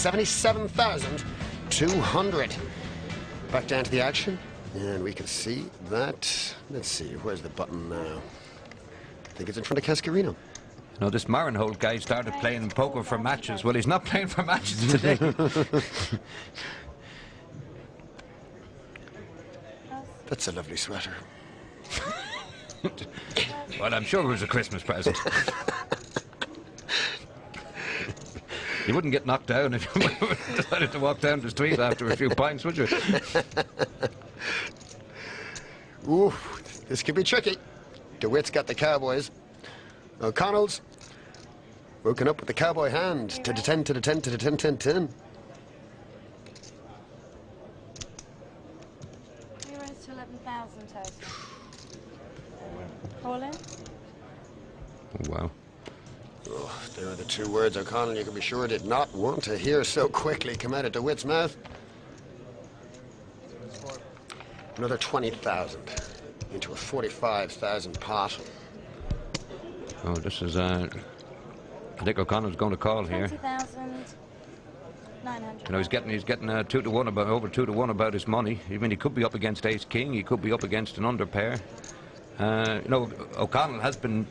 77,200. Back down to the action, and we can see that. Let's see, where's the button now? I think it's in front of Cascarino. No, this Marinhold guy started playing poker for matches. Well, he's not playing for matches today. That's a lovely sweater. Well, I'm sure it was a Christmas present. You wouldn't get knocked down if you decided to walk down the street after a few pints, would you? Ooh, this could be tricky. DeWitt's got the Cowboys. O'Connell's woken up with the Cowboy hand. To the 10, to the 10, to the 10, 10, 10. We rose to 11,000 total. All in? Oh, wow. Oh, there are the two words O'Connell, you can be sure, did not want to hear so quickly come out of DeWitt's mouth. Another 20,000 into a 45,000 pot. Oh, this is, I think O'Connell's going to call here. 20,900. You know, he's getting 2 to 1 about, over 2 to 1 about his money. I mean, he could be up against Ace King. He could be up against an under pair. You know, O'Connell has been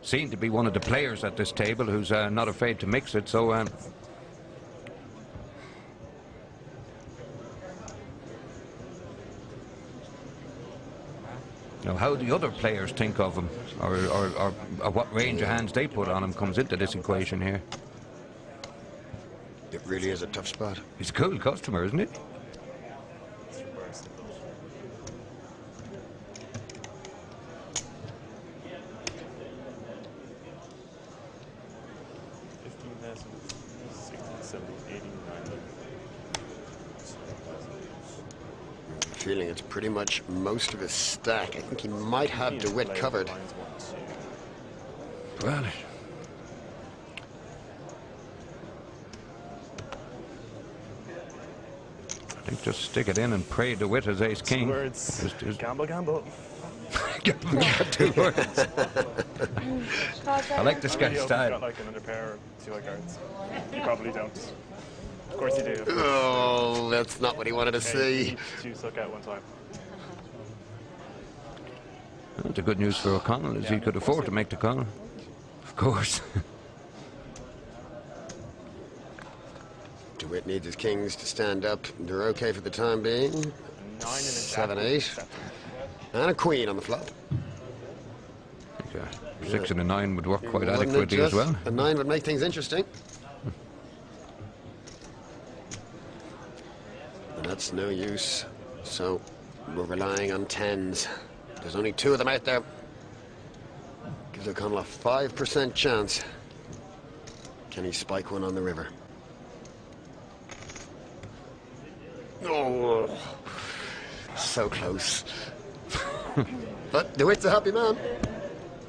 seen to be one of the players at this table who's not afraid to mix it. So, you know, how the other players think of him, or what range of hands they put on him, comes into this equation here. It really is a tough spot. He's a cool customer, isn't he? Feeling it's pretty much most of his stack. I think he might have DeWitt covered. Well, I think just stick it in and pray DeWitt as Ace King. 2 words. Gamble, gamble. Two words. I like this guy's style. Got like another pair or 2 high cards. You probably don't. Of course you do. Oh, that's not what he wanted to see. 2 suck at one time. Well, the good news for O'Connell is he could afford to make the call. Of course. DeWitt needs his kings to stand up. They're okay for the time being. 9 and a 7, 8. And a queen on the flop. I think, 6 and a 9 would work quite Wouldn't it adequately as just? well. A 9 would make things interesting. And that's no use. So we're relying on 10s. There's only 2 of them out there. Gives O'Connell a 5% chance. Can he spike one on the river? Oh, so close. But DeWitt's a happy man.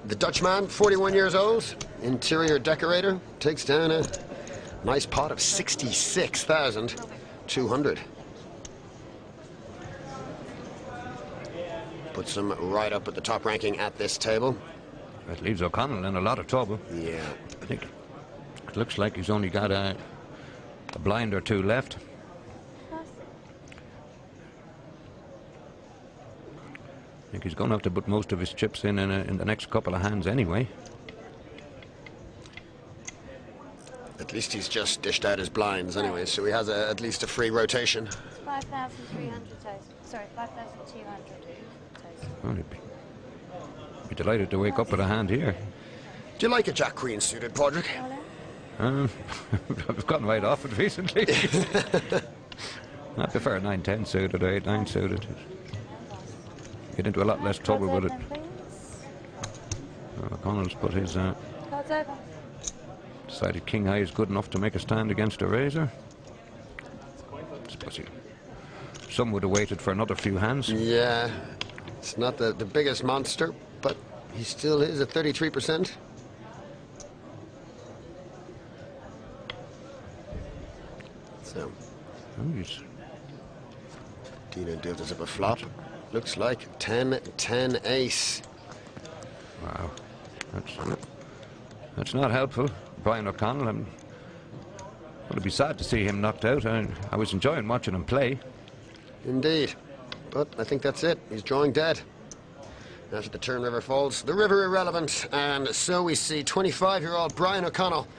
The Dutchman, 41 years old, interior decorator, takes down a nice pot of 66,200. Puts him right up at the top ranking at this table. That leaves O'Connell in a lot of trouble. Yeah. I think it looks like he's only got a blind or 2 left. I think he's going to have to put most of his chips in the next couple of hands anyway. At least he's just dished out his blinds anyway, so he has at least a free rotation. It's 5,300 total. Sorry, 5,200 total. Well, he'd be delighted to wake up with a hand here. Do you like a Jack Queen suited, Padraig? I've gotten right off it recently. I prefer a 9-10 suited or 8-9 suited. Get into a lot less trouble with it. O'Connell's put his decided king high is good enough to make a stand against a razor. Some would have waited for another few hands. Yeah, it's not the biggest monster, but he still is at 33%. So, Dino does up a flop. Looks like 10-10 ace. Wow, that's not helpful. Brian O'Connell, Well, it'd be sad to see him knocked out. I was enjoying watching him play. Indeed. But I think that's it. He's drawing dead. After the Turn River falls, the river irrelevant. And so we see 25-year-old Brian O'Connell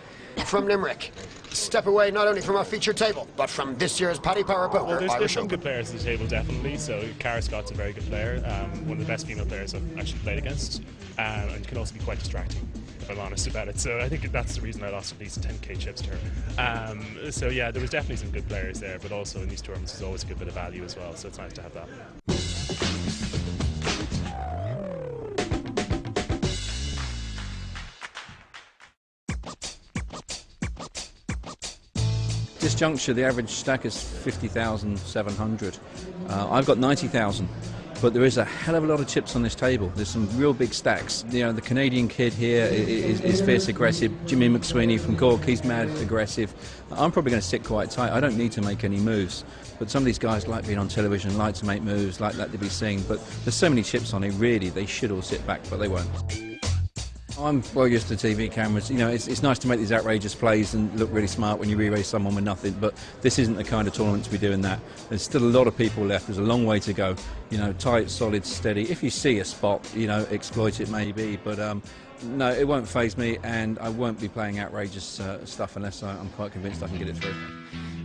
from Limerick step away not only from our feature table, but from this year's Paddy Power Poker Well, there's Irish some Open. good players at the table, definitely. So Cara Scott's a very good player, one of the best female players I've actually played against, and can also be quite distracting, if I'm honest about it. So I think that's the reason I lost at least 10k chips to her. So yeah, there was definitely some good players there, but also in these tournaments there's always a good bit of value as well, so it's nice to have that. This juncture, the average stack is 50,700. I've got 90,000, but there is a hell of a lot of chips on this table. There's some real big stacks. You know, the Canadian kid here is fierce aggressive. Jimmy McSweeney from Cork, he's mad aggressive. I'm probably going to sit quite tight. I don't need to make any moves. But some of these guys like being on television, like to make moves, like to be seen. But there's so many chips on it, really, they should all sit back, but they won't. I'm well used to TV cameras. You know, it's nice to make these outrageous plays and look really smart when you re-raise someone with nothing, but this isn't the kind of tournament to be doing that. There's still a lot of people left. There's a long way to go. You know, tight, solid, steady. If you see a spot, you know, exploit it maybe, but no, it won't faze me, and I won't be playing outrageous stuff unless I'm quite convinced I can get it through.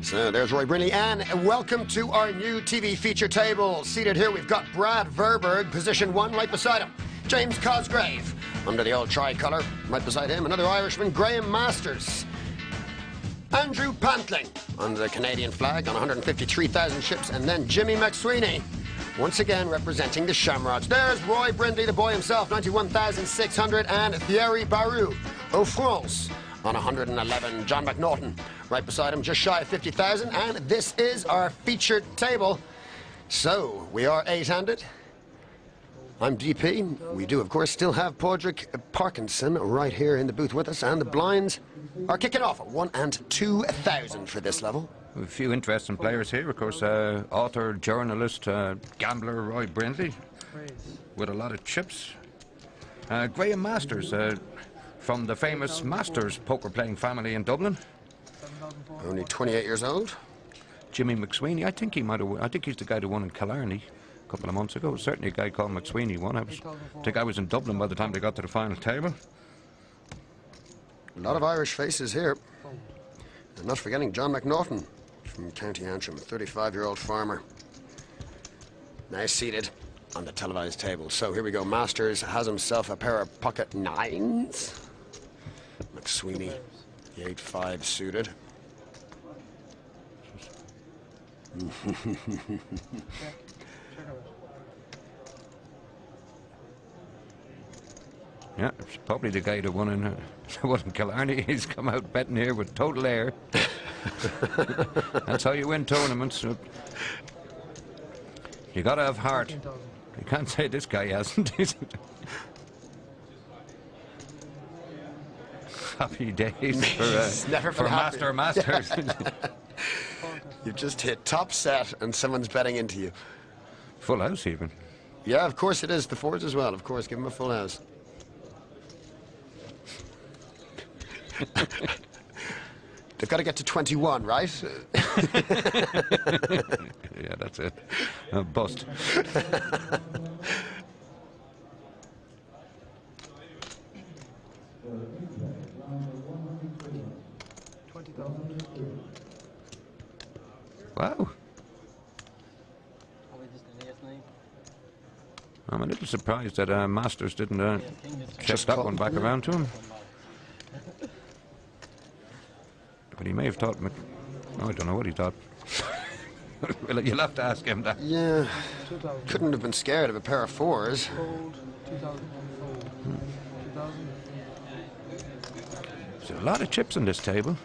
So there's Roy Brindley, and welcome to our new TV feature table. Seated here, we've got Brad Verberg, position 1, right beside him. James Cosgrave, under the old tricolour, right beside him. Another Irishman, Graham Masters. Andrew Pantling, under the Canadian flag on 153,000 chips. And then Jimmy McSweeney, once again representing the Shamrocks. There's Roy Brindley, the boy himself, 91,600. And Thierry Barou, au France, on 111. John McNaughton, right beside him, just shy of 50,000. And this is our featured table. So, we are 8-handed. I'm DP. We do, of course, still have Padraig Parkinson right here in the booth with us, and the blinds are kicking off at 1 and 2,000 for this level. A few interesting players here, of course. Author, journalist, gambler Roy Brindley, with a lot of chips. Graham Masters, from the famous Masters poker-playing family in Dublin. Only 28 years old. Jimmy McSweeney, I think he's the guy that won in Killarney a couple of months ago. Certainly a guy called McSweeney won. I think I was in Dublin by the time they got to the final table. A lot of Irish faces here. And not forgetting John McNaughton from County Antrim, a 35-year-old farmer. Now seated on the televised table. So here we go. Masters has himself a pair of pocket nines. McSweeney, the 8-5 suited. Yeah, it's probably the guy that won in Killarney. He's come out betting here with total air. That's how you win tournaments. You got to have heart. You can't say this guy hasn't. Happy days for Masters. You've just hit top set and someone's betting into you. Full house even. Yeah, of course it is. The fours as well, of course. Give him a full house. They've got to get to 21, right? Yeah, that's it. Bust. Wow. I'm a little surprised that Masters didn't check that one back around to him. But he may have thought... I don't know what he thought. Well, you'll have to ask him that. Yeah. Couldn't have been scared of a pair of fours. There's a lot of chips on this table.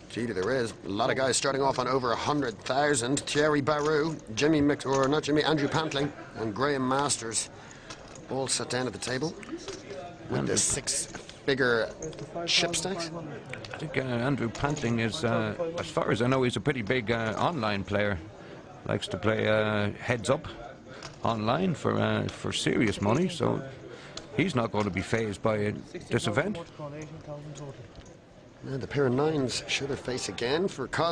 Gee, there is. A lot of guys starting off on over 100,000. Thierry Barou, Andrew Pantling, and Graham Masters all sat down at the table with the 6-figure chip stacks. I think Andrew Pantling is, as far as I know, he's a pretty big online player. Likes to play heads up online for serious money, so he's not going to be fazed by this event. Now the pair of nines show their face again for Cos.